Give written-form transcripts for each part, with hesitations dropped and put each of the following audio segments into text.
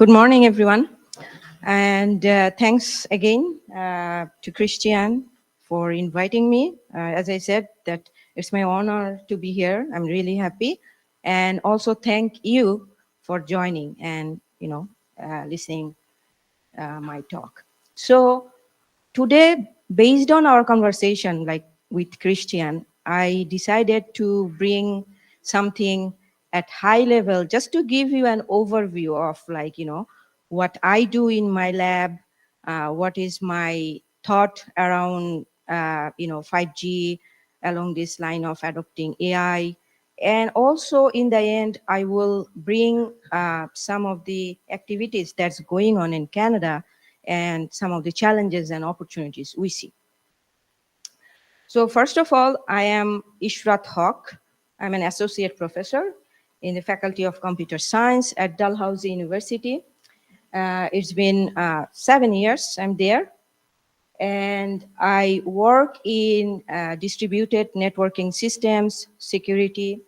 Good morning, everyone. And thanks again to Christian for inviting me. As I said, that it's my honor to be here. I'm really happy. And also thank you for joining and, listening my talk. So today, based on our conversation, like with Christian, I decided to bring something at high level just to give you an overview of what I do in my lab, what is my thought around 5G along this line of adopting AI. And also in the end, I will bring some of the activities that's going on in Canada and some of the challenges and opportunities we see. So first of all, I am Israat Haque. I'm an associate professor in the Faculty of Computer Science at Dalhousie University. It's been 7 years I'm there. And I work in distributed networking systems, security,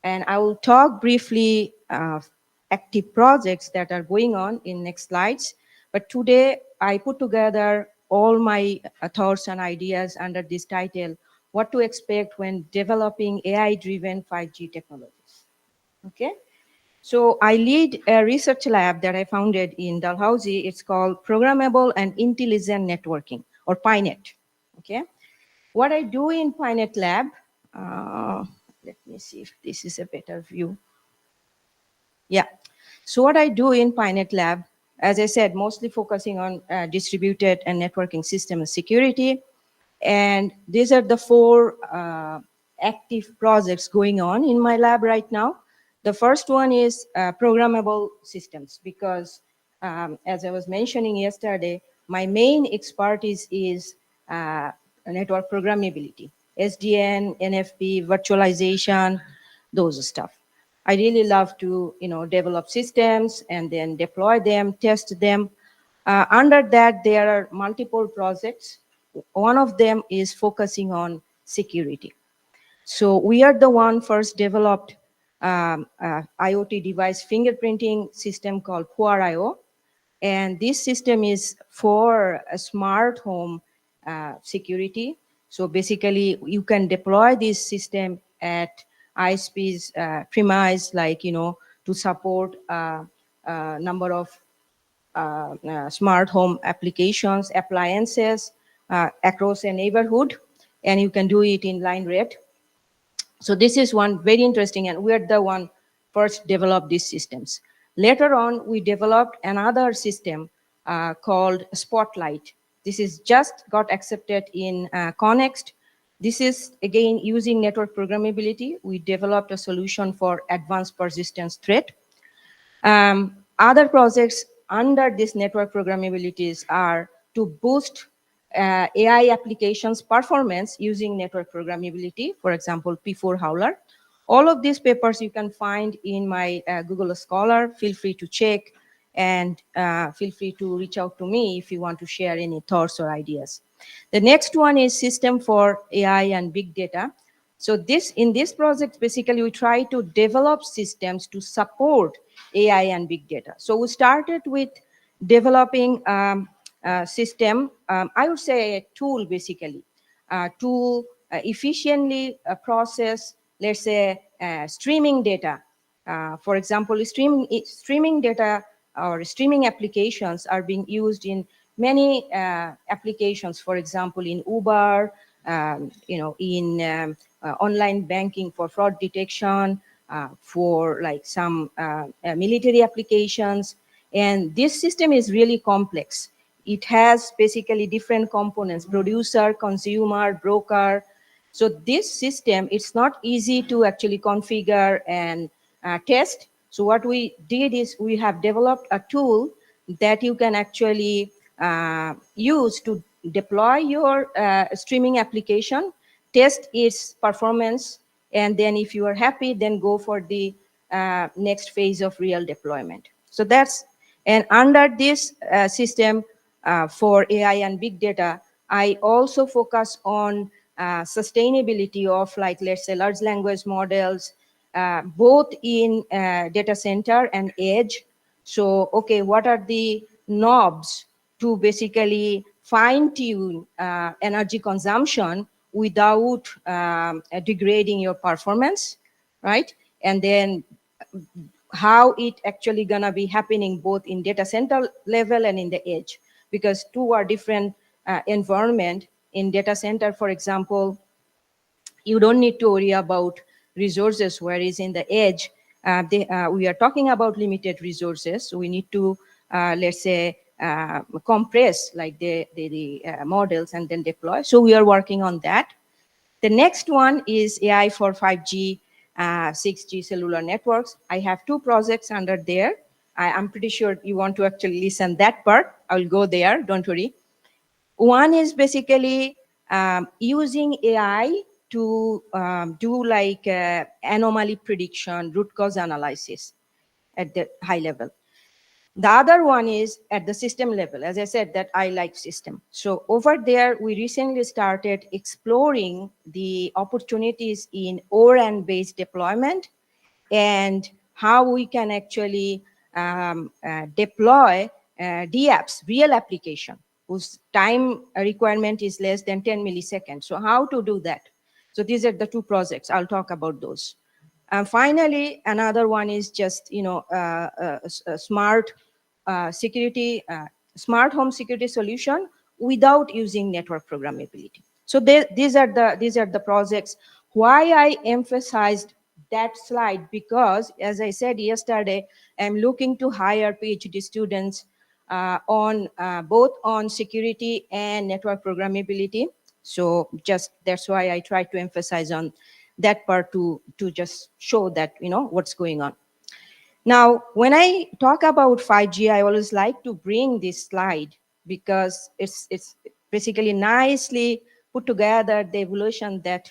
and I will talk briefly active projects that are going on in next slides. But today I put together all my thoughts and ideas under this title, what to expect when developing AI-driven 5G technologies. Okay. So I lead a research lab that I founded in Dalhousie. It's called Programmable and Intelligent Networking, or PINET. Okay. What I do in PINET lab, let me see if this is a better view. Yeah. So what I do in PINET lab, as I said, mostly focusing on distributed and networking system security. And these are the four active projects going on in my lab right now. The first one is programmable systems, because as I was mentioning yesterday, my main expertise is network programmability, SDN, NFP, virtualization, those stuff. I really love to, develop systems and then deploy them, test them. Under that, there are multiple projects. One of them is focusing on security. So we are the one first developed IoT device fingerprinting system called POIR.io. And this system is for a smart home security. So basically, you can deploy this system at ISP's premise, to support a number of smart home applications, appliances across a neighborhood, and you can do it in line rate. So this is one very interesting, and we're the one first developed these systems. Later on, we developed another system called Spotlight. This is just got accepted in Connext. This is, again, using network programmability. We developed a solution for advanced persistence threat. Other projects under this network programmabilities are to boost AI applications performance using network programmability, for example, P4 Howler. All of these papers you can find in my Google Scholar. Feel free to check, and feel free to reach out to me if you want to share any thoughts or ideas. The next one is system for AI and big data. So in this project, basically, we try to develop systems to support AI and big data. So we started with developing a system, I would say a tool, basically, to efficiently process, let's say, streaming data. For example, streaming data or streaming applications are being used in many applications, for example, in Uber, in online banking for fraud detection, for like some military applications. And this system is really complex. It has basically different components: producer, consumer, broker. So this system, it's not easy to actually configure and test. So what we did is we have developed a tool that you can actually use to deploy your streaming application, test its performance, and then if you are happy, then go for the next phase of real deployment. So that's, and under this system for AI and big data, I also focus on sustainability of, like, let's say, large language models, both in data center and edge. So, okay, what are the knobs to basically fine tune energy consumption without degrading your performance, right? And then how it actually gonna be happening both in data center level and in the edge, because two are different environment. In data center, for example, you don't need to worry about resources, whereas in the edge, we are talking about limited resources. So we need to, let's say, compress like the models and then deploy. So we are working on that. The next one is AI for 5G, 6G cellular networks. I have two projects under there. I'm pretty sure you want to actually listen that part. I'll go there, don't worry. One is basically using AI to do like anomaly prediction, root cause analysis at the high level. The other one is at the system level. As I said, that I like system. So over there, we recently started exploring the opportunities in ORAN-based deployment and how we can actually deploy DApps, real application, whose time requirement is less than 10 milliseconds. So how to do that? So these are the two projects. I'll talk about those. And finally, another one is just, a smart security, smart home security solution without using network programmability. So these are the projects. Why I emphasized that slide, because as I said yesterday, I'm looking to hire PhD students on both on security and network programmability. So just that's why I try to emphasize on that part to just show that, what's going on. Now, when I talk about 5G, I always like to bring this slide because it's basically nicely put together the evolution that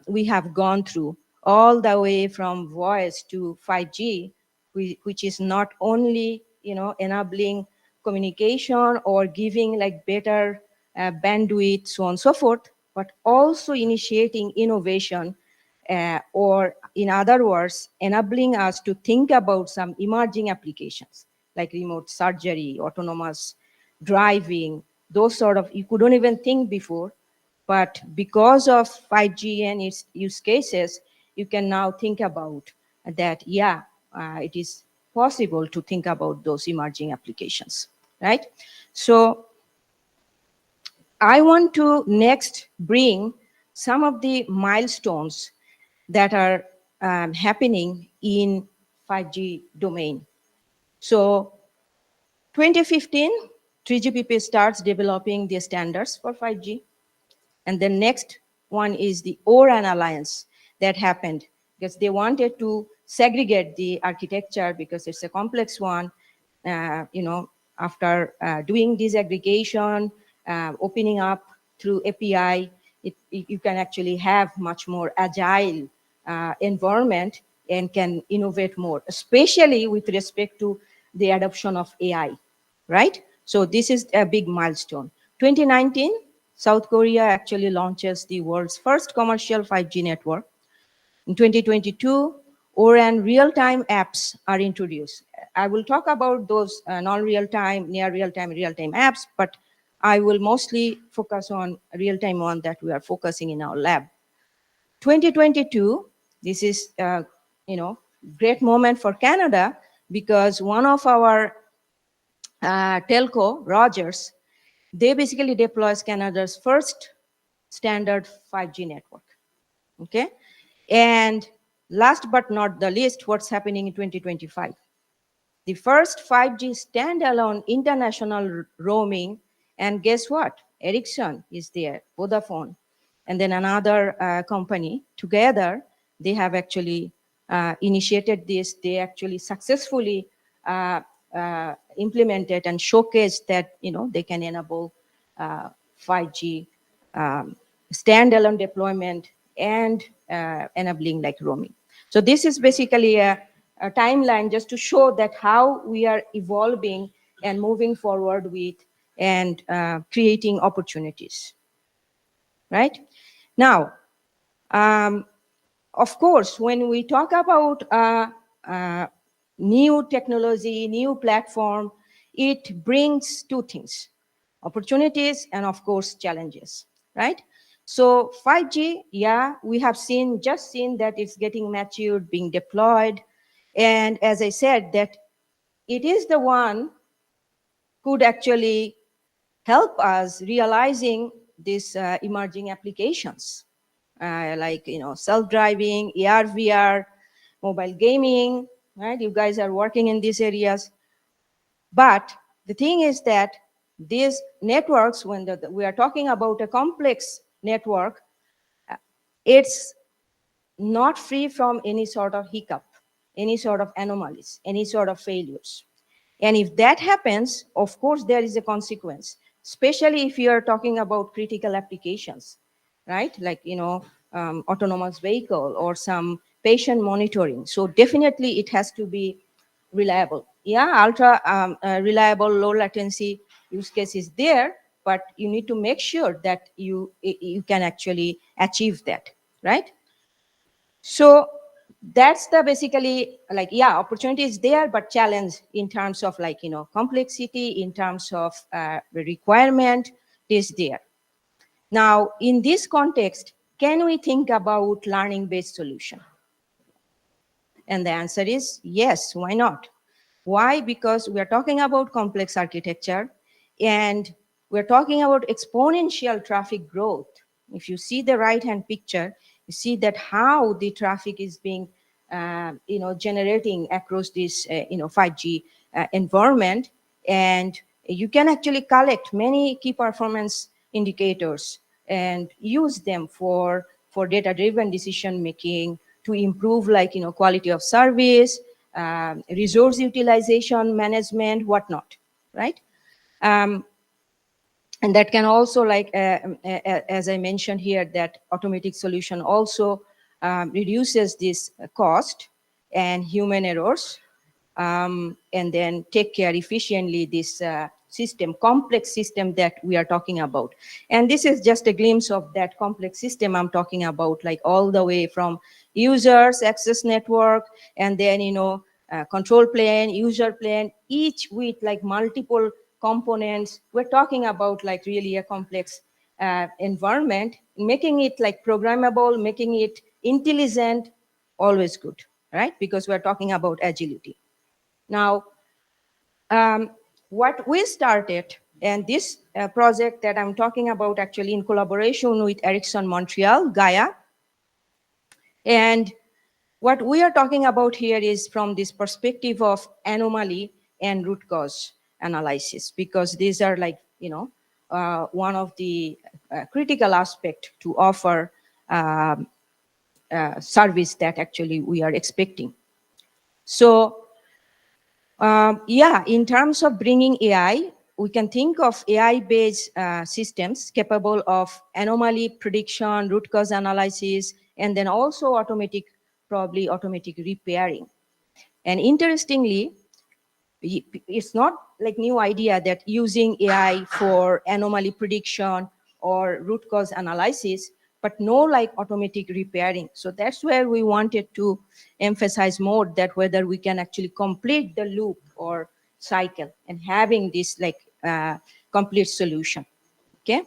we have gone through all the way from voice to 5G, which is not only, enabling communication or giving like better bandwidth, so on and so forth, but also initiating innovation, or in other words, enabling us to think about some emerging applications like remote surgery, autonomous driving, those sort of, you couldn't even think before, but because of 5G and its use cases, you can now think about that, yeah, it is possible to think about those emerging applications, right? So I want to next bring some of the milestones that are happening in 5G domain. So 2015, 3GPP starts developing the standards for 5G. And the next one is the ORAN Alliance that happened because they wanted to segregate the architecture because it's a complex one. After doing disaggregation, opening up through API, you can actually have much more agile environment and can innovate more, especially with respect to the adoption of AI, right? So this is a big milestone. 2019, South Korea actually launches the world's first commercial 5G network. In 2022, ORAN real-time apps are introduced. I will talk about those non-real-time, near real-time apps, but I will mostly focus on real-time one that we are focusing in our lab. 2022, this is, great moment for Canada because one of our telco, Rogers, they basically deploys Canada's first standard 5G network, okay? And last but not the least, what's happening in 2025? The first 5G standalone international roaming, and guess what? Ericsson is there, Vodafone, and then another company. Together, they have actually initiated this. They actually successfully implemented and showcased that, they can enable 5G standalone deployment and enabling like roaming. So this is basically a timeline just to show that how we are evolving and moving forward with and creating opportunities, right? Now, of course, when we talk about new technology, new platform, it brings two things: opportunities and of course challenges, right? So 5G, yeah, we have just seen that it's getting matured, being deployed. And as I said, that it is the one could actually help us realizing these emerging applications, like, self-driving, AR, VR, mobile gaming, right? You guys are working in these areas. But the thing is that these networks, when we are talking about a complex network, it's not free from any sort of hiccup, any sort of anomalies, any sort of failures. And if that happens, of course, there is a consequence, especially if you are talking about critical applications, right? Like, autonomous vehicle or some patient monitoring. So definitely it has to be reliable. Yeah, ultra reliable, low latency use case is there, but you need to make sure that you can actually achieve that, right? So that's the basically, like, yeah, opportunity is there, but challenge in terms of, like, complexity, in terms of requirement is there. Now, in this context, can we think about learning-based solution? And the answer is yes, why not? Why? Because we are talking about complex architecture and we're talking about exponential traffic growth. If you see the right-hand picture, you see that how the traffic is being, generating across this, 5G environment. And you can actually collect many key performance indicators and use them for data-driven decision making to improve, like, quality of service, resource utilization management, whatnot, right? Um, and that can also, like, as I mentioned here, that automatic solution also reduces this cost and human errors, and then take care efficiently this complex system that we are talking about. And this is just a glimpse of that complex system I'm talking about, like all the way from users, access network, and then, control plane, user plane, each with like multiple components. We're talking about like really a complex environment, making it like programmable, making it intelligent, always good, right? Because we're talking about agility. Now, what we started, and this project that I'm talking about actually in collaboration with Ericsson Montreal, Gaia, and what we are talking about here is from this perspective of anomaly and root cause analysis, because these are like, one of the critical aspect to offer service that actually we are expecting. So yeah, in terms of bringing AI, we can think of AI-based systems capable of anomaly prediction, root cause analysis, and then also probably automatic repairing. And interestingly, it's not like new idea that using AI for anomaly prediction or root cause analysis, but no like automatic repairing. So that's where we wanted to emphasize more that whether we can actually complete the loop or cycle and having this like complete solution, okay?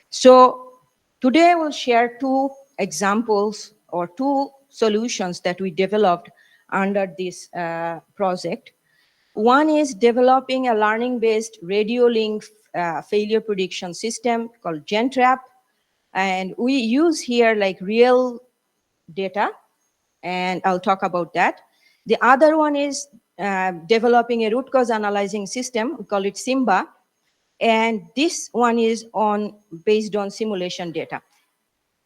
So today I will share two examples or two solutions that we developed under this project. One is developing a learning-based radio link failure prediction system called GenTrap. And we use here like real data, and I'll talk about that. The other one is developing a root cause analyzing system, we call it Simba. And this one is based on simulation data.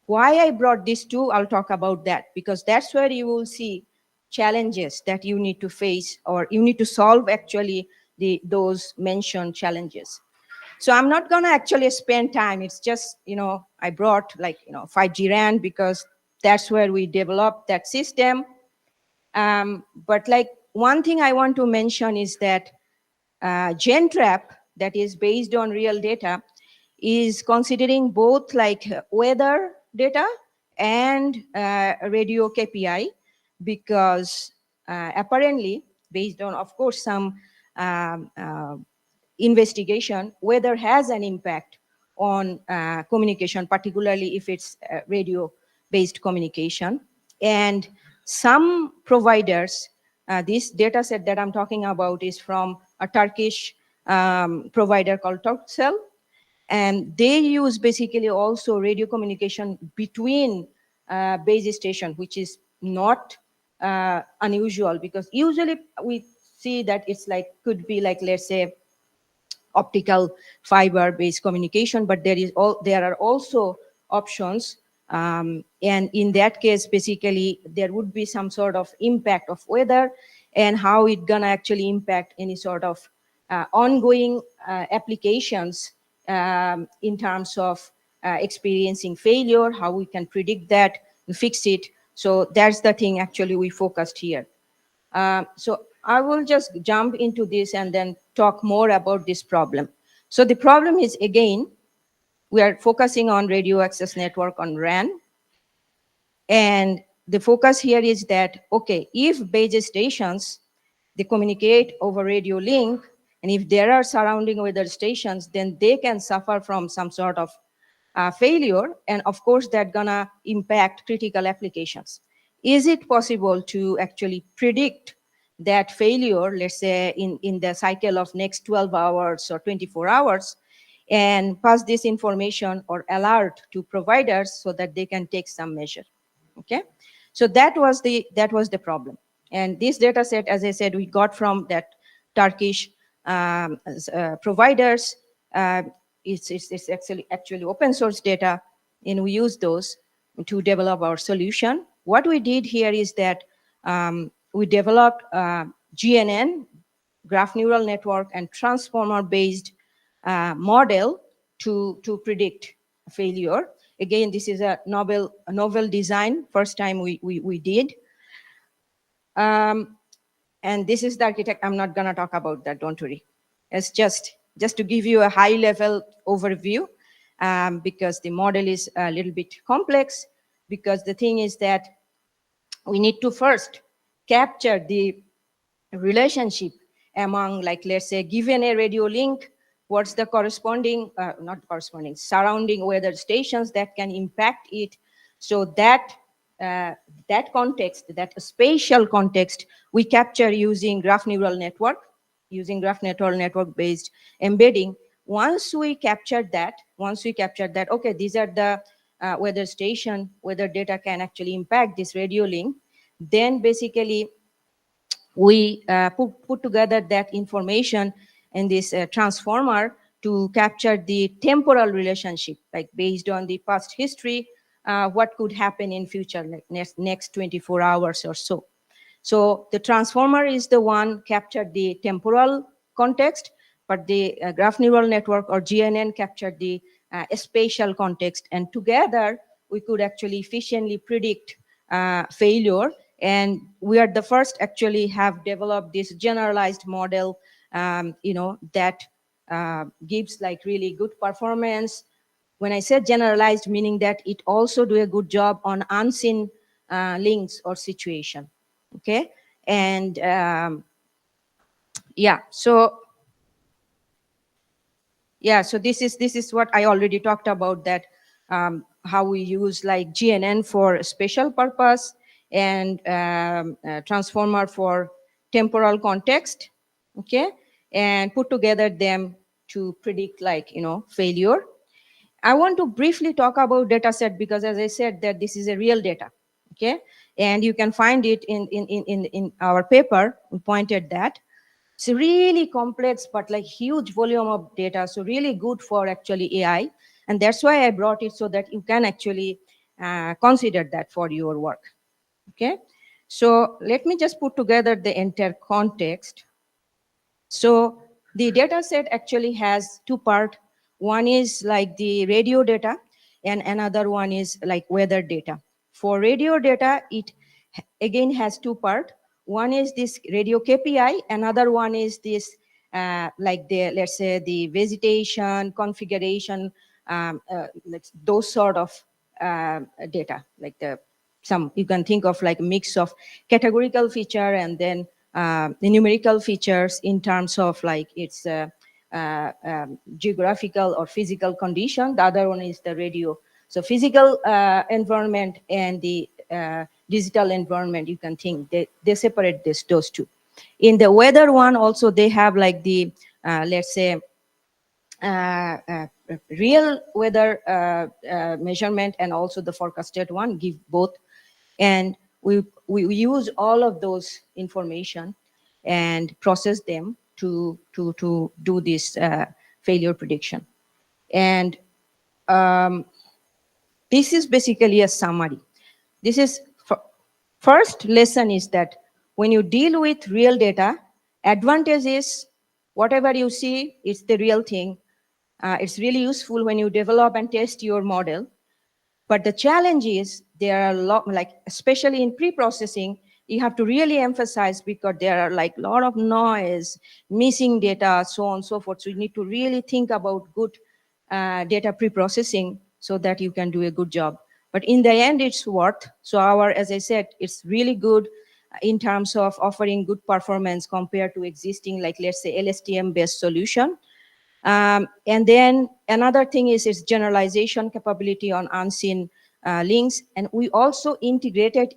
Why I brought these two, I'll talk about that, because that's where you will see challenges that you need to face, or you need to solve actually those mentioned challenges. So I'm not gonna actually spend time. It's just, I brought like, 5G RAN because that's where we developed that system. But like one thing I want to mention is that GenTrap, that is based on real data, is considering both like weather data and radio KPI. because apparently, based on, of course, some um, uh, investigation, weather has an impact on communication, particularly if it's radio-based communication. And some providers, this data set that I'm talking about is from a Turkish provider called Turkcell, and they use basically also radio communication between base station, which is not unusual, because usually we see that it's like, could be like, let's say, optical fiber based communication, but there are also options. And in that case, basically, there would be some sort of impact of weather and how it gonna actually impact any sort of ongoing applications in terms of experiencing failure, how we can predict that, fix it. So that's the thing actually we focused here. So I will just jump into this and then talk more about this problem. So the problem is, again, we are focusing on radio access network on RAN. And the focus here is that, okay, if base stations, they communicate over radio link, and if there are surrounding weather stations, then they can suffer from some sort of failure. And of course, that's gonna impact critical applications. Is it possible to actually predict that failure, let's say in the cycle of next 12 hours or 24 hours, and pass this information or alert to providers so that they can take some measure? Okay, so that was the problem. And this data set, as I said, we got from that Turkish providers. It's actually open source data, and we use those to develop our solution. What we did here is that we developed GNN, graph neural network, and transformer based model to predict failure. Again, this is a novel design, first time we did. And this is the architect. I'm not gonna talk about that, don't worry. It's just to give you a high level overview, because the model is a little bit complex, because the thing is that we need to first capture the relationship among, like, let's say, given a radio link, what's the corresponding, not corresponding, surrounding weather stations that can impact it. So that that context, that spatial context, we capture using graph neural network, based embedding. Once we capture that, okay, these are the weather station, weather data can actually impact this radio link, then basically we put together that information in this transformer to capture the temporal relationship, like based on the past history, what could happen in future, like next 24 hours or so. So the transformer is the one captured the temporal context, but the graph neural network, or GNN, captured the spatial context, and together we could actually efficiently predict failure. And we are the first actually have developed this generalized model, that gives like really good performance. When I said generalized, meaning that it also do a good job on unseen links or situation. Okay, and yeah, so this is what I already talked about, that how we use like GNN for special purpose, and transformer for temporal context. Okay, and put together them to predict, like, failure. I want to briefly talk about data set, because as I said, that this is a real data. Okay, and you can find it in our paper. We pointed that it's really complex, but like huge volume of data. So really good for actually AI. And that's why I brought it, so that you can actually consider that for your work. Okay. So let me just put together the entire context. So the data set actually has two parts. One is like the radio data, and another one is like weather data. For radio data, it again has two parts. One is this radio KPI, another one is this like the, let's say, the vegetation configuration, like those sort of data, like the you can think of like a mix of categorical feature and then the numerical features in terms of like its geographical or physical condition. The other one is the radio. So physical environment and the digital environment, you can think they separate those two. In the weather one also, they have like the, let's say, real weather measurement and also the forecasted one, give both. And we use all of those information and process them to do this failure prediction. And this is basically a summary. This is first lesson is that when you deal with real data, advantage is whatever you see, it's the real thing. It's really useful when you develop and test your model. But the challenge is there are a lot, like especially in pre-processing, you have to really emphasize because there are like a lot of noise, missing data, so on and so forth. So you need to really think about good data pre-processing so that you can do a good job. But in the end, it's worth. So as I said, it's really good in terms of offering good performance compared to existing, like let's say LSTM-based solution. And then another thing is its generalization capability on unseen links. And we also integrated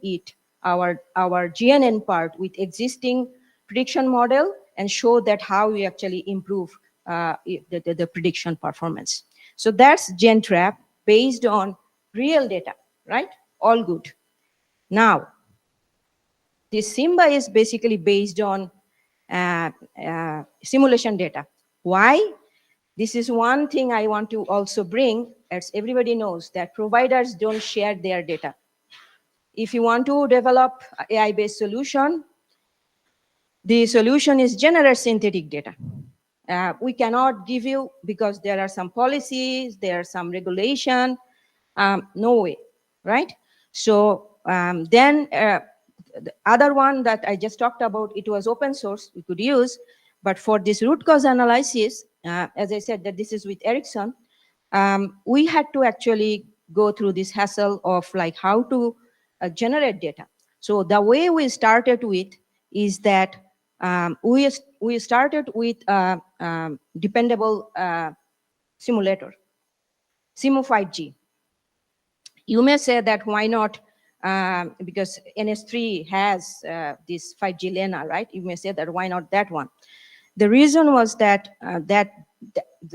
our GNN part with existing prediction model and show that how we actually improve the prediction performance. So that's GenTrap based on real data, right? All good. Now, this Simba is basically based on simulation data. Why? This is one thing I want to also bring, as everybody knows that providers don't share their data. If you want to develop AI-based solution, the solution is generate synthetic data. We cannot give you because there are some policies, there are some regulation, no way, right? So then the other one that I just talked about, it was open source, we could use, but for this root cause analysis, as I said, that this is with Ericsson, we had to actually go through this hassle of like how to generate data. So the way we started with is that we started with a dependable simulator, SIMU 5G. You may say that why not, because NS3 has this 5G LENA, right? You may say that why not that one? The reason was that the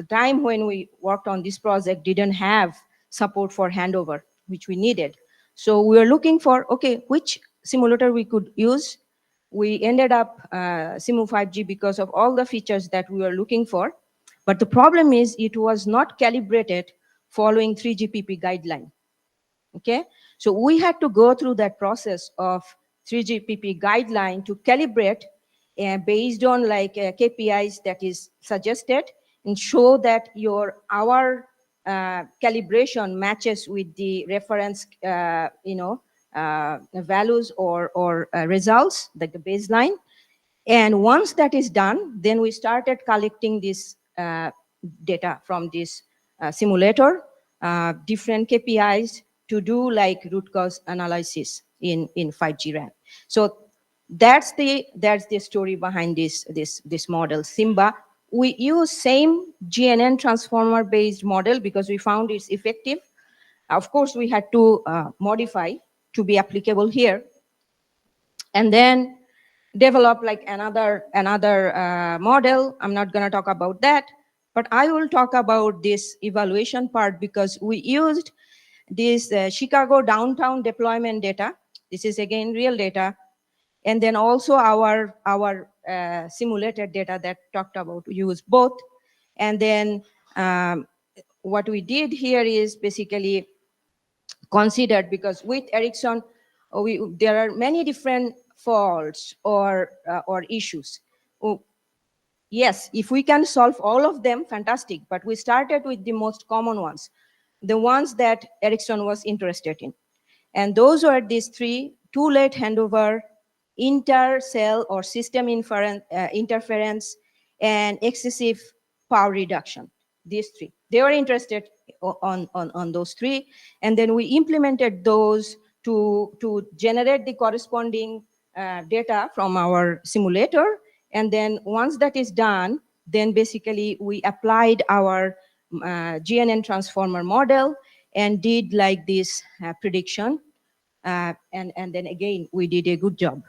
time when we worked on this project didn't have support for handover, which we needed. So we were looking for, okay, which simulator we could use. We ended up SIMU 5G because of all the features that we were looking for. But the problem is it was not calibrated following 3GPP guideline. Okay, so we had to go through that process of 3GPP guideline to calibrate based on like KPIs that is suggested and show that our calibration matches with the reference values or results, like the baseline. And once that is done, then we started collecting this data from this simulator, different KPIs to do like root cause analysis in 5G RAN. So that's the story behind this model, Simba. We use same GNN transformer based model because we found it's effective. Of course, we had to modify to be applicable here. And then develop like another model. I'm not going to talk about that, but I will talk about this evaluation part because we used this Chicago downtown deployment data. This is again real data. And then also our simulated data that talked about, we use both. And then what we did here is basically considered, because with Ericsson, there are many different faults or issues. Yes, if we can solve all of them, fantastic. But we started with the most common ones, the ones that Ericsson was interested in. And those were these three: too late handover, inter-cell or system interference, and excessive power reduction. These three. They were interested on those three. And then we implemented those to generate the corresponding data from our simulator. And then once that is done, then basically we applied our GNN transformer model and did like this prediction. And then again, we did a good job.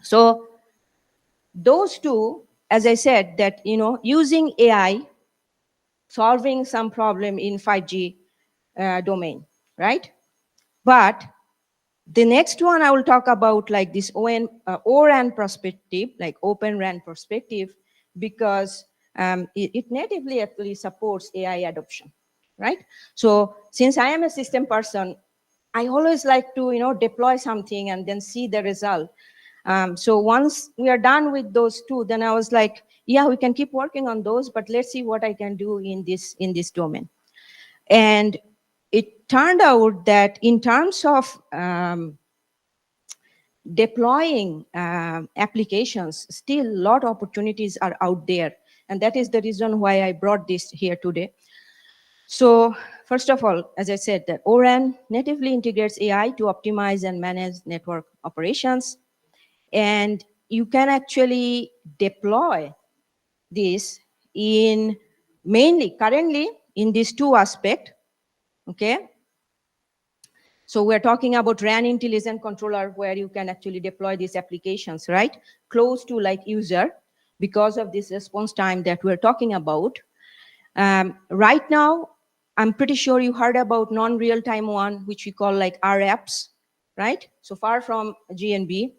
So those two, as I said, that, using AI, solving some problem in 5G domain, right? But the next one I will talk about like this ORAN perspective, like Open RAN perspective, because it natively actually supports AI adoption, right? So since I am a system person, I always like to, deploy something and then see the result. So once we are done with those two, then I was like, yeah, we can keep working on those, but let's see what I can do in this domain. And it turned out that in terms of deploying applications, still a lot of opportunities are out there. And that is the reason why I brought this here today. So first of all, as I said, that ORAN natively integrates AI to optimize and manage network operations. And you can actually deploy this in mainly currently in these two aspects, okay? So we're talking about RAN intelligent controller where you can actually deploy these applications, right? Close to like user because of this response time that we're talking about. Right now, I'm pretty sure you heard about non-real-time one, which we call like RAPs, right? So far from GNB.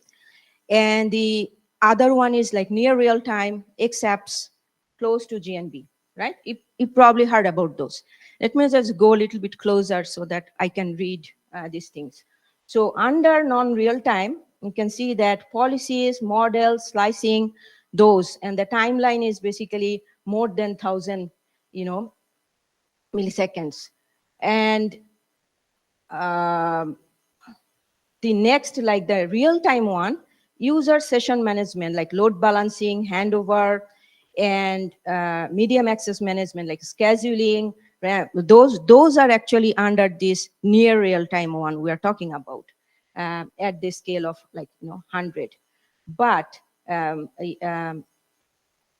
And the other one is like near real-time XApps close to GNB, right? You probably heard about those. Let me just go a little bit closer so that I can read these things. So under non-real-time, you can see that policies, models, slicing, those, and the timeline is basically more than 1,000, milliseconds. And the next, like the real-time one, user session management, like load balancing, handover, and medium access management, like scheduling. Those are actually under this near real-time one we are talking about at the scale of like 100. But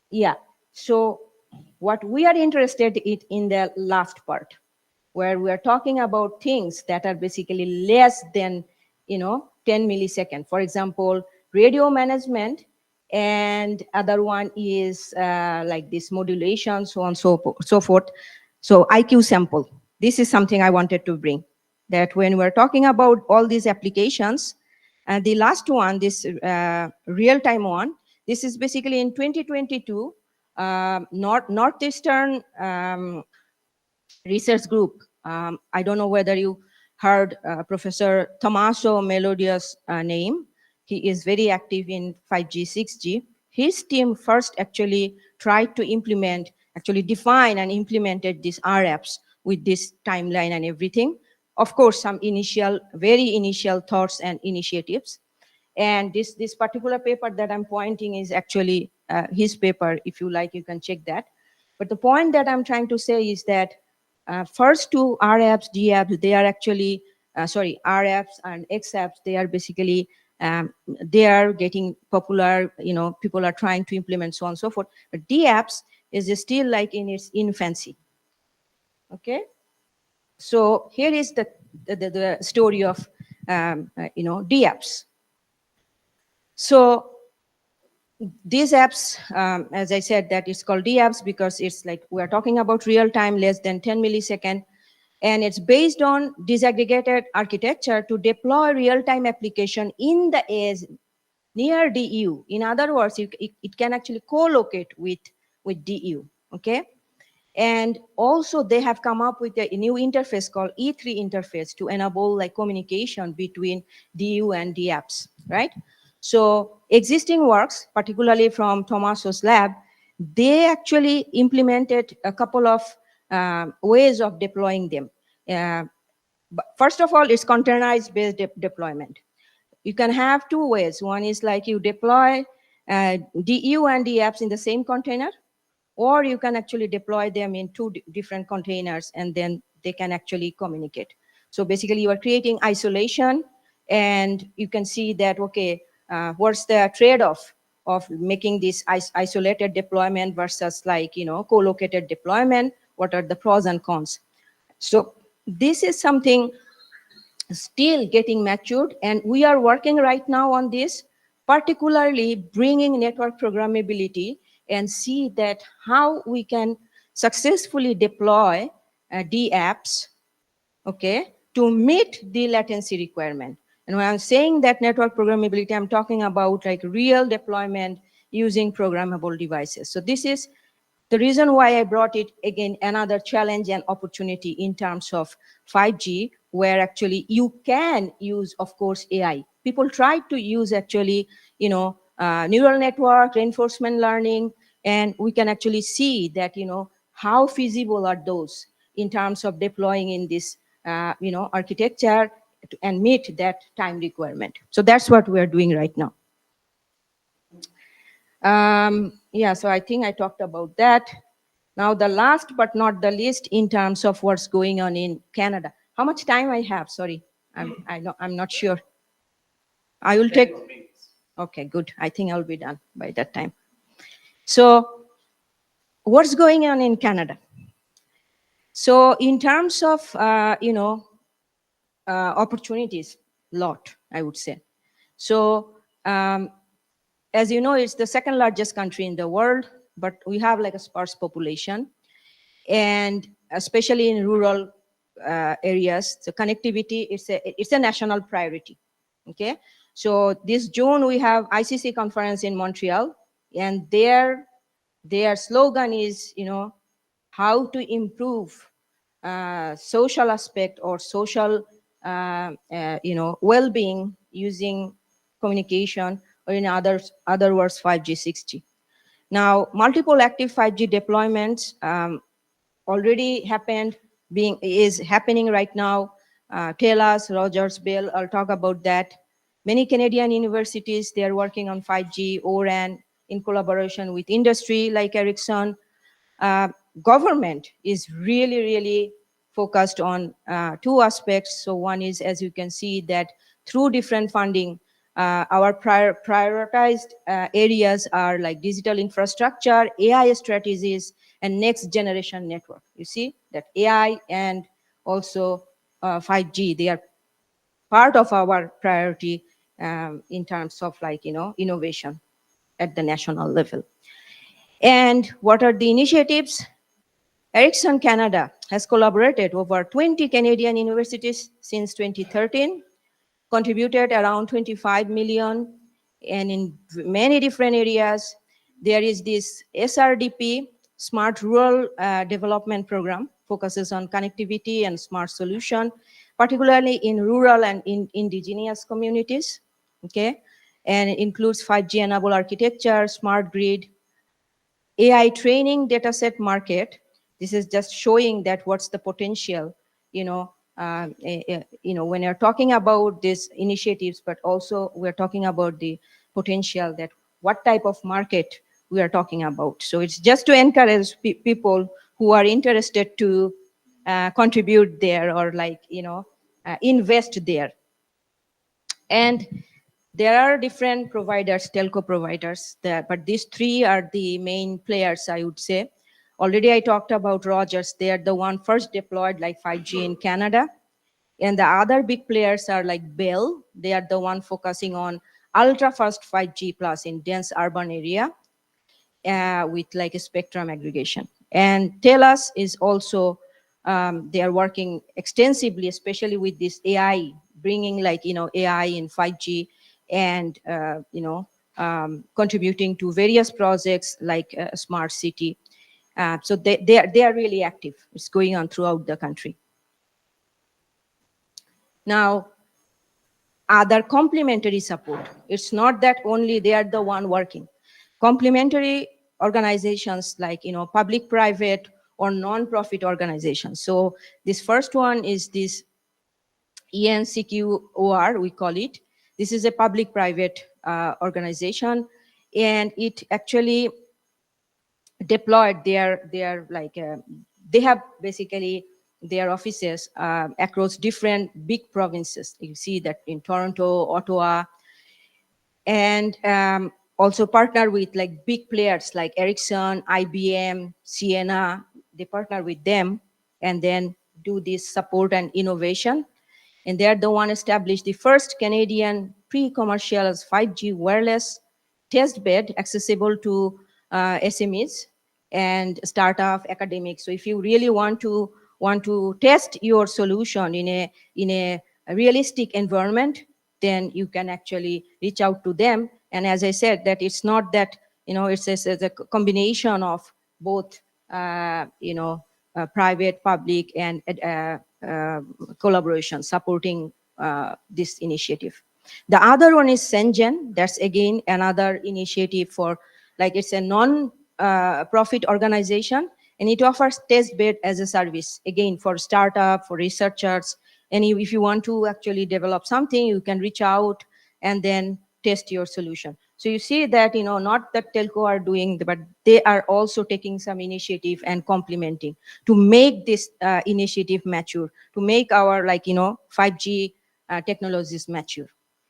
yeah, so what we are interested in the last part, where we are talking about things that are basically less than 10 milliseconds. For example, radio management, and other one is like this modulation, so on so forth. So IQ sample. This is something I wanted to bring. That when we're talking about all these applications, the last one, this real-time one, this is basically in 2022, Northeastern research group. I don't know whether you heard Professor Tommaso Melodia's name. He is very active in 5G, 6G. His team first actually tried to implement, actually define and implemented these RFs with this timeline and everything. Of course, some initial, very initial thoughts and initiatives. And this particular paper that I'm pointing is actually his paper. If you like, you can check that. But the point that I'm trying to say is that first two RApps, DApps, they are actually, RApps and XApps, they are basically, they are getting popular, people are trying to implement so on and so forth. But DApps is still like in its infancy, okay? So here is the story of, DApps. So these apps, as I said, that it's called DApps because it's like we're talking about real time, less than 10 millisecond. And it's based on disaggregated architecture to deploy real-time application in the edge near DU. In other words, it can actually co-locate with DU, okay? And also they have come up with a new interface called E3 interface to enable like communication between DU and DApps, right? So existing works, particularly from Tommaso's lab, they actually implemented a couple of ways of deploying them. But first of all, it's containerized based deployment. You can have two ways. One is like you deploy DU and DApps in the same container, or you can actually deploy them in two different containers and then they can actually communicate. So basically you are creating isolation, and you can see that, okay, what's the trade-off of making this isolated deployment versus like, co-located deployment? What are the pros and cons? So this is something still getting matured, and we are working right now on this, particularly bringing network programmability and see that how we can successfully deploy D apps, okay, to meet the latency requirement. And when I'm saying that network programmability, I'm talking about like real deployment using programmable devices. So this is the reason why I brought it again, another challenge and opportunity in terms of 5G, where actually you can use, of course, AI. People try to use actually, neural network, reinforcement learning, and we can actually see that, how feasible are those in terms of deploying in this, architecture and meet that time requirement. So that's what we're doing right now. Yeah, so I think I talked about that. Now, the last but not the least in terms of what's going on in Canada. How much time I have? Sorry, I'm not sure. I will take. Okay, good. I think I'll be done by that time. So, what's going on in Canada? So, in terms of opportunities, lot I would say. So, as you know, it's the second largest country in the world, but we have like a sparse population. And especially in rural areas, the connectivity it's a national priority. Okay, so this June we have ICC conference in Montreal, and their slogan is, how to improve social aspect or social well-being using communication, or in other words 5G 6G. Now multiple active 5G deployments already happened, is happening right now. TELUS, Rogers, Bell, I'll talk about that. Many Canadian universities, they are working on 5G, O-RAN, in collaboration with industry like Ericsson. Government is really, really focused on two aspects. So one is, as you can see, that through different funding, our prioritized areas are like digital infrastructure, AI strategies, and next generation network. You see that AI and also 5G, they are part of our priority in terms of like, innovation at the national level. And what are the initiatives? Ericsson Canada has collaborated over 20 Canadian universities since 2013, contributed around 25 million, and in many different areas. There is this SRDP, Smart Rural Development Program, focuses on connectivity and smart solution, particularly in rural and in indigenous communities, okay? And it includes 5G enabled architecture, smart grid, AI training dataset market. This is just showing that what's the potential, when you're talking about these initiatives, but also we're talking about the potential, that what type of market we are talking about. So it's just to encourage people who are interested to contribute there, or like, invest there. And there are different providers, telco providers there, but these three are the main players, I would say. Already I talked about Rogers. They are the one first deployed like 5G in Canada. And the other big players are like Bell. They are the one focusing on ultra fast 5G plus in dense urban area with like a spectrum aggregation. And TELUS is also, they are working extensively, especially with this AI, bringing like, AI in 5G, and, contributing to various projects like Smart City. So they are really active. It's going on throughout the country. Now, other complementary support. It's not that only they are the one working. Complementary organizations like, public, private, or non-profit organizations. So this first one is this ENCQOR, we call it. This is a public-private organization, and it actually deployed their like, they have basically their offices across different big provinces. You see that in Toronto, Ottawa, and also partner with like big players like Ericsson, IBM, Sienna. They partner with them and then do this support and innovation. And they're the one established the first Canadian pre-commercial 5G wireless test bed accessible to SMEs and startup academics. So if you really want to test your solution in a realistic environment, then you can actually reach out to them. And as I said, that it's not that, it's a combination of both, private, public, and collaboration supporting this initiative. The other one is Sengen. That's again another initiative for, like, it's a non-profit organization, and it offers test bed as a service, again, for startup, for researchers. And if you want to actually develop something, you can reach out and then test your solution. So you see that, not that telco are doing, but they are also taking some initiative and complementing to make this initiative mature, to make our, 5G technologies mature.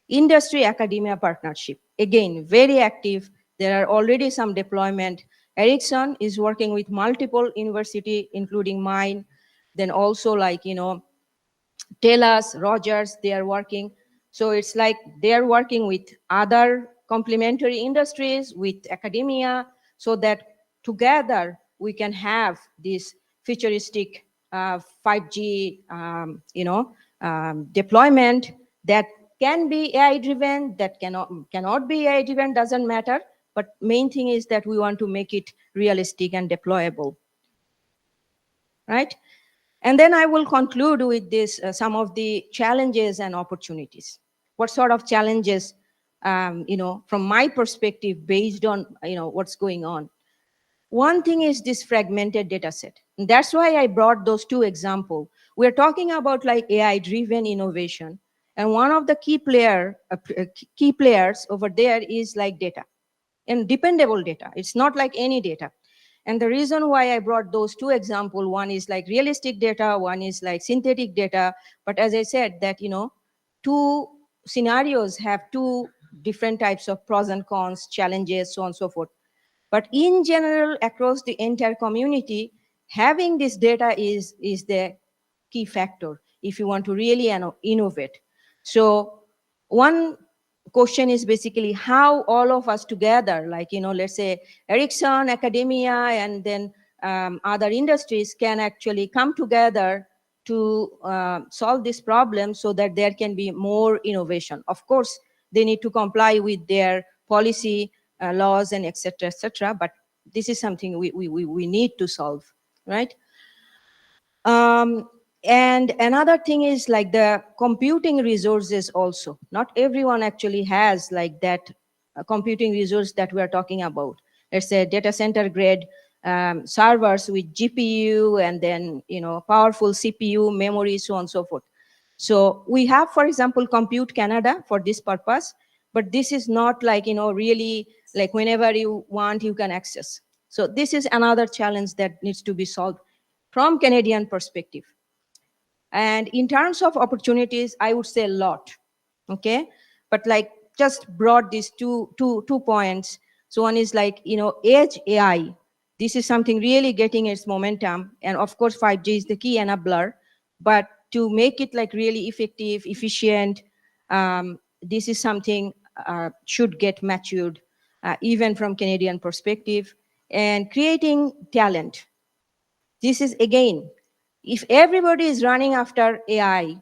Industry academia partnership, again, very active. There are already some deployment. Ericsson is working with multiple university, including mine. Then also, TELUS, Rogers, they are working. So it's like they are working with other complementary industries, with academia, so that together we can have this futuristic 5G, deployment that can be AI driven, that cannot be AI driven, doesn't matter. But main thing is that we want to make it realistic and deployable, right? And then I will conclude with this, some of the challenges and opportunities. What sort of challenges, from my perspective, based on, what's going on. One thing is this fragmented data set. And that's why I brought those two examples. We're talking about like AI-driven innovation. And one of the key players over there is like data, and dependable data. It's not like any data. And the reason why I brought those two examples, one is like realistic data, one is like synthetic data. But as I said, that, two scenarios have two different types of pros and cons, challenges, so on and so forth. But in general, across the entire community, having this data is the key factor if you want to really innovate. So one question is basically how all of us together, like, let's say Ericsson, academia, and then other industries can actually come together to solve this problem so that there can be more innovation. Of course, they need to comply with their policy laws and etc. But this is something we need to solve, right? Um, and another thing is like the computing resources also. Not everyone actually has like that computing resource that we are talking about. Let's say data center grade servers with GPU and then, powerful CPU, memory, so on and so forth. So we have, for example, Compute Canada for this purpose, but this is not like, really like whenever you want, you can access. So this is another challenge that needs to be solved from Canadian perspective. And in terms of opportunities, I would say a lot, okay? But like just brought these two points. So one is like, edge AI. This is something really getting its momentum. And of course, 5G is the key enabler. But to make it like really effective, efficient, this is something should get matured, even from Canadian perspective. And creating talent. This is again, if everybody is running after AI,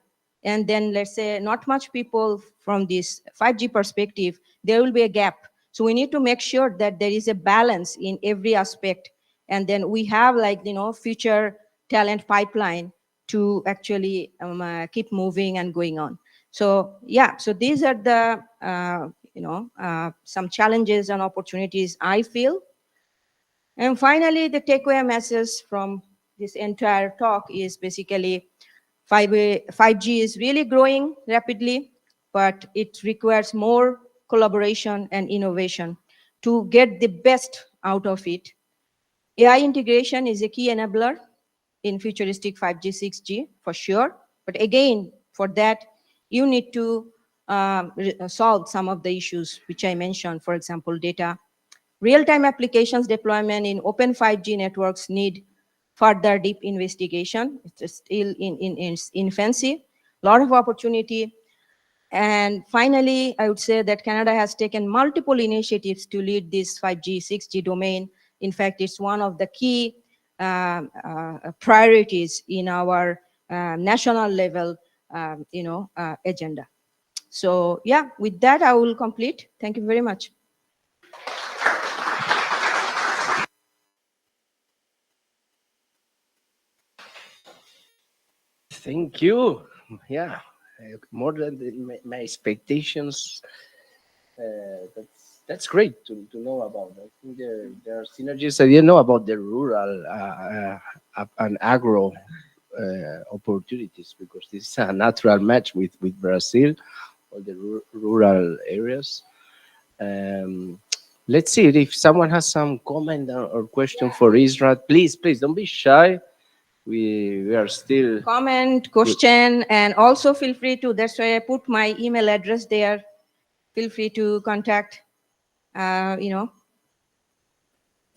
and then let's say not much people from this 5G perspective, there will be a gap. So we need to make sure that there is a balance in every aspect. And then we have like, future talent pipeline to actually keep moving and going on. So yeah, so these are the, some challenges and opportunities I feel. And finally, the takeaway message from this entire talk is basically 5G is really growing rapidly, but it requires more collaboration and innovation to get the best out of it. AI integration is a key enabler. in futuristic 5G, 6G, for sure. But again, for that, you need to solve some of the issues which I mentioned, for example, data. Real-time applications deployment in open 5G networks need further deep investigation. It's still in its infancy. A lot of opportunity. And finally, I would say that Canada has taken multiple initiatives to lead this 5G, 6G domain. In fact, it's one of the key priorities in our national level, agenda. So yeah, with that, I will complete. Thank you very much. Thank you. Yeah, more than my expectations. That's great to know about. I think there are synergies. I didn't know about the rural and agro opportunities, because this is a natural match with Brazil, all the rural areas. Let's see if someone has some comment or question for Israat. Please don't be shy. We are still Comment, question, and also feel free to, that's why I put my email address there. Feel free to contact,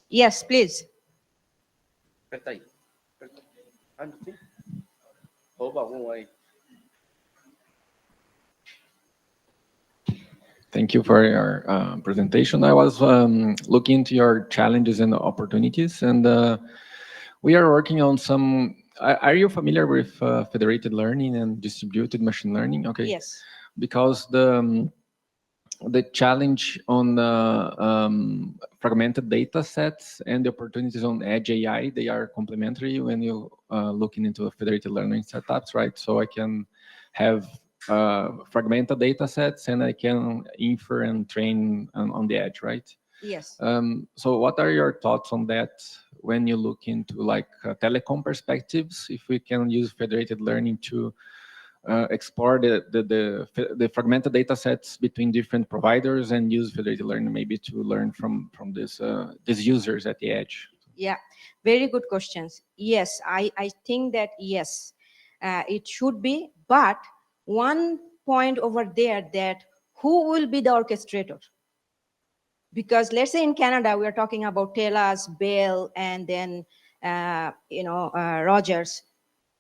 Yes, please. Thank you for your presentation. I was looking into your challenges and opportunities, and we are working on some. Are you familiar with federated learning and distributed machine learning? Okay. Yes. Because the challenge on fragmented data sets and the opportunities on edge AI, they are complementary when you looking into federated learning setups, right? So I can have fragmented data sets and I can infer and train on the edge, right? Yes. So what are your thoughts on that when you look into like telecom perspectives, if we can use federated learning to explore the fragmented data sets between different providers and use federated learning maybe to learn from these users at the edge? Yeah, very good questions. Yes, I think that yes, it should be. But one point over there, that who will be the orchestrator? Because let's say in Canada, we are talking about TELUS, Bell, and then Rogers.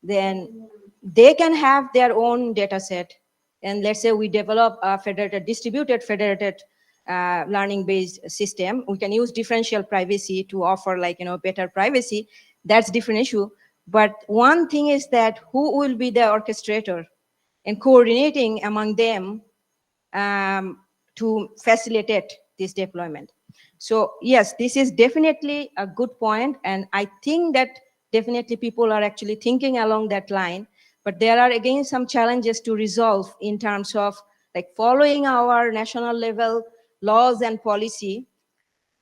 Then they can have their own data set. And let's say we develop a distributed federated learning-based system. We can use differential privacy to offer better privacy. That's different issue. But one thing is that who will be the orchestrator and coordinating among them to facilitate this deployment. So yes, this is definitely a good point, and I think that definitely people are actually thinking along that line. But there are again some challenges to resolve in terms of like following our national level laws and policy,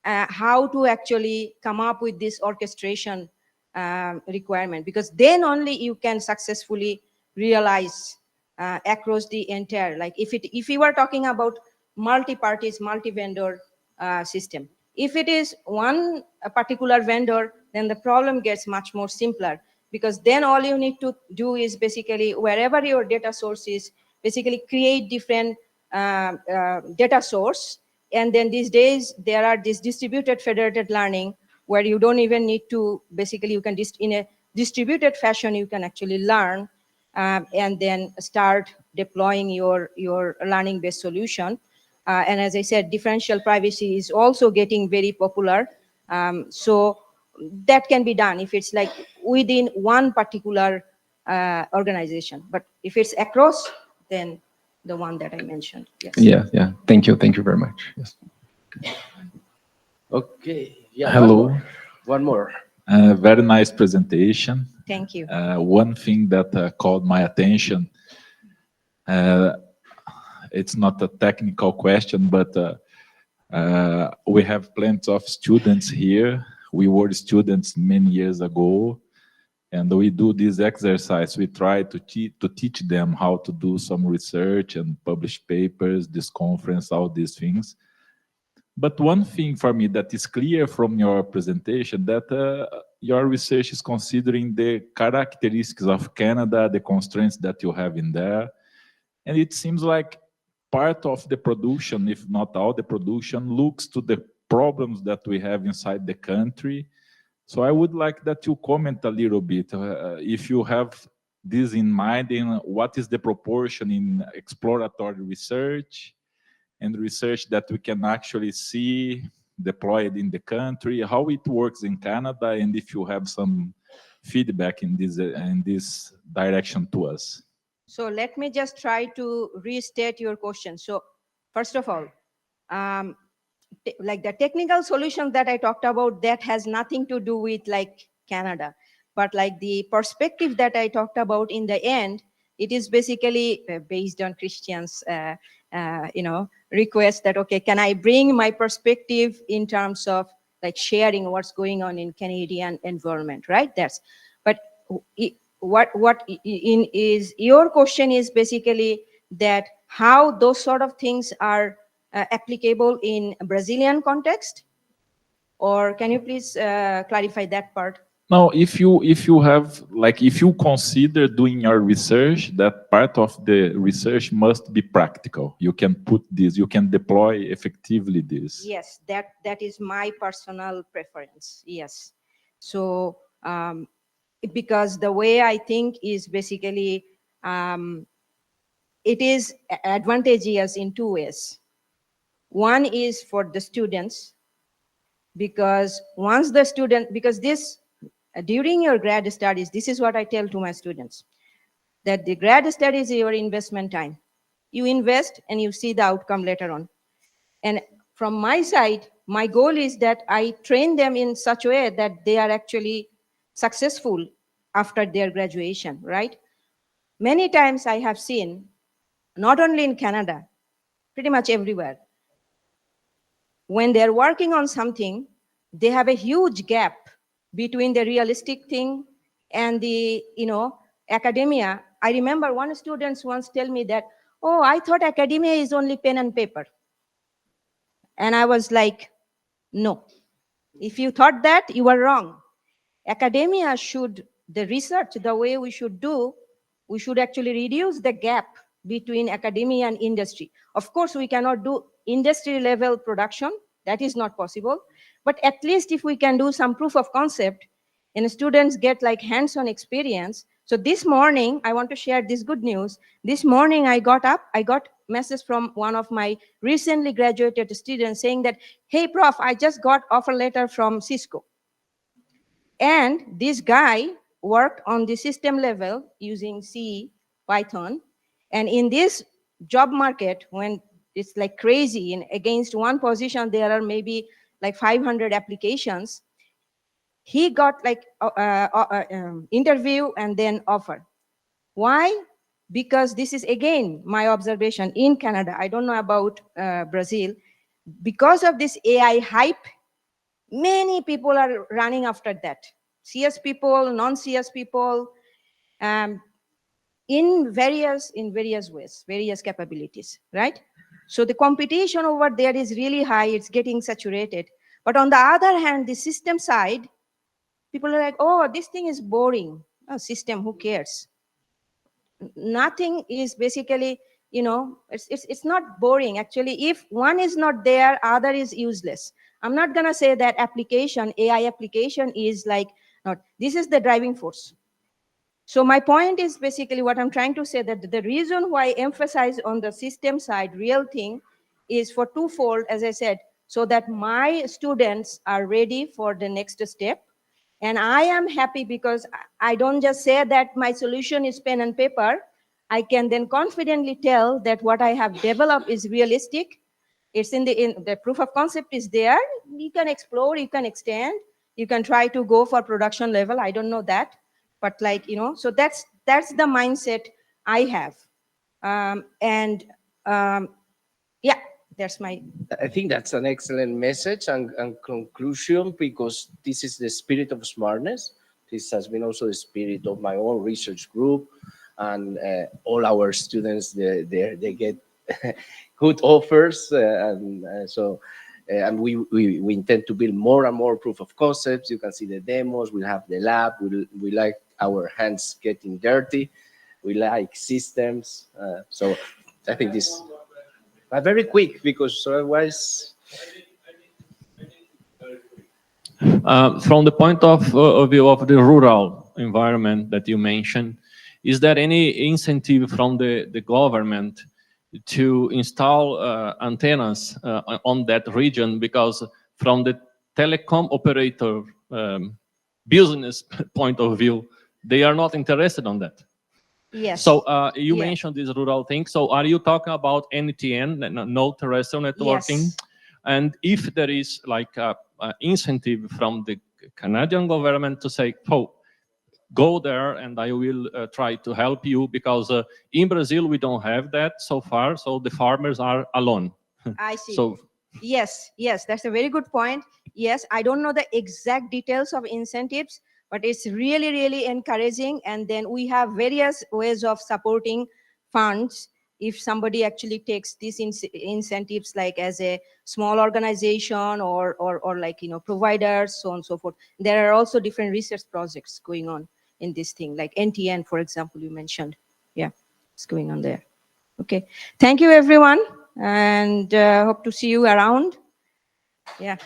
how to actually come up with this orchestration requirement, because then only you can successfully realize across the entire, like if you are talking about multi-parties, multi-vendor system. If it is one particular vendor, then the problem gets much more simpler, because then all you need to do is basically wherever your data source is, basically create different data source. And then these days there are this distributed federated learning where you don't even need to, basically you can just in a distributed fashion you can actually learn and then start deploying your learning based solution. And as I said, differential privacy is also getting very popular. So that can be done if it's like within one particular organization. But if it's across, then the one that I mentioned. Yes. Yeah. Thank you very much. Yes. Okay. Yeah. Hello. One more. Very nice presentation. Thank you. One thing that called my attention, it's not a technical question, but we have plenty of students here. We were students many years ago, and we do this exercise. We try to teach them how to do some research and publish papers, this conference, all these things. But one thing for me that is clear from your presentation, that your research is considering the characteristics of Canada, the constraints that you have in there. And it seems like part of the production, if not all the production, looks to the problems that we have inside the country. So I would like that you comment a little bit, if you have this in mind, in what is the proportion in exploratory research and research that we can actually see deployed in the country, how it works in Canada, and if you have some feedback in this direction to us. So let me just try to restate your question. So first of all, um, like the technical solution that I talked about, that has nothing to do with like Canada, but like the perspective that I talked about in the end, it is basically based on Christian's, request that, okay, can I bring my perspective in terms of like sharing what's going on in Canadian environment, right? But is your question is basically that how those sort of things are applicable in Brazilian context, or can you please clarify that part? Now, if you have, like, if you consider doing your research, that part of the research must be practical. You can put this, you can deploy effectively this. Yes, that is my personal preference. Yes. So because the way I think is basically it is advantageous in two ways. One is for the students, because once the student, because this during your grad studies, this is what I tell to my students, that the grad studies is your investment time. You invest and you see the outcome later on. And from my side, my goal is that I train them in such a way that they are actually successful after their graduation, right? Many times I have seen, not only in Canada, pretty much everywhere, when they're working on something, they have a huge gap between the realistic thing and the, academia. I remember one student once tell me that, oh, I thought academia is only pen and paper. And I was like, no. If you thought that, you are wrong. Academia should, the research, the way we should do, we should actually reduce the gap between academia and industry. Of course, we cannot do industry level production. That is not possible. But at least if we can do some proof of concept and students get like hands-on experience. So this morning, I want to share this good news. This morning I got up, I got message from one of my recently graduated students saying that, hey, Prof, I just got offer letter from Cisco. And this guy worked on the system level using C, Python. And in this job market, when it's like crazy, and against one position, there are maybe like 500 applications, he got like interview and then offer. Why? Because this is, again, my observation in Canada. I don't know about Brazil. Because of this AI hype, many people are running after that. CS people, non-CS people, in various ways, various capabilities, right? So the competition over there is really high. It's getting saturated. But on the other hand, the system side, people are like, oh, this thing is boring. Oh, system, who cares? Nothing is basically, it's not boring. Actually, if one is not there, other is useless. I'm not going to say that application, AI application is like, not. This is the driving force. So my point is basically what I'm trying to say, that the reason why I emphasize on the system side, real thing, is for twofold, as I said, so that my students are ready for the next step. And I am happy because I don't just say that my solution is pen and paper. I can then confidently tell that what I have developed is realistic. It's in the proof of concept is there. You can explore, you can extend, you can try to go for production level. I don't know that, but like, so that's the mindset I have. Yeah, that's my. I think that's an excellent message and conclusion, because this is the spirit of smartness. This has been also the spirit of my own research group, and all our students, they get good offers, and so And we intend to build more and more proof of concepts. You can see the demos. We'll have the lab. We like our hands getting dirty. We like systems. So I think this, but very quick, because otherwise. From the point of view of the rural environment that you mentioned, is there any incentive from the government to install antennas on that region? Because from the telecom operator business point of view, they are not interested on that. Yes. So you Yeah. mentioned this rural thing. So are you talking about NTN, no terrestrial networking? Yes. And if there is like a incentive from the Canadian government to say, oh, go there and I will try to help you, because in Brazil we don't have that so far, so the farmers are alone. I see. So yes, that's a very good point. Yes, I don't know the exact details of incentives, but it's really, really encouraging. And then we have various ways of supporting funds if somebody actually takes these incentives, like as a small organization or like, providers, so on and so forth. There are also different research projects going on in this thing, like NTN, for example, you mentioned. Yeah, it's going on there. Okay, thank you everyone, and hope to see you around. Yeah.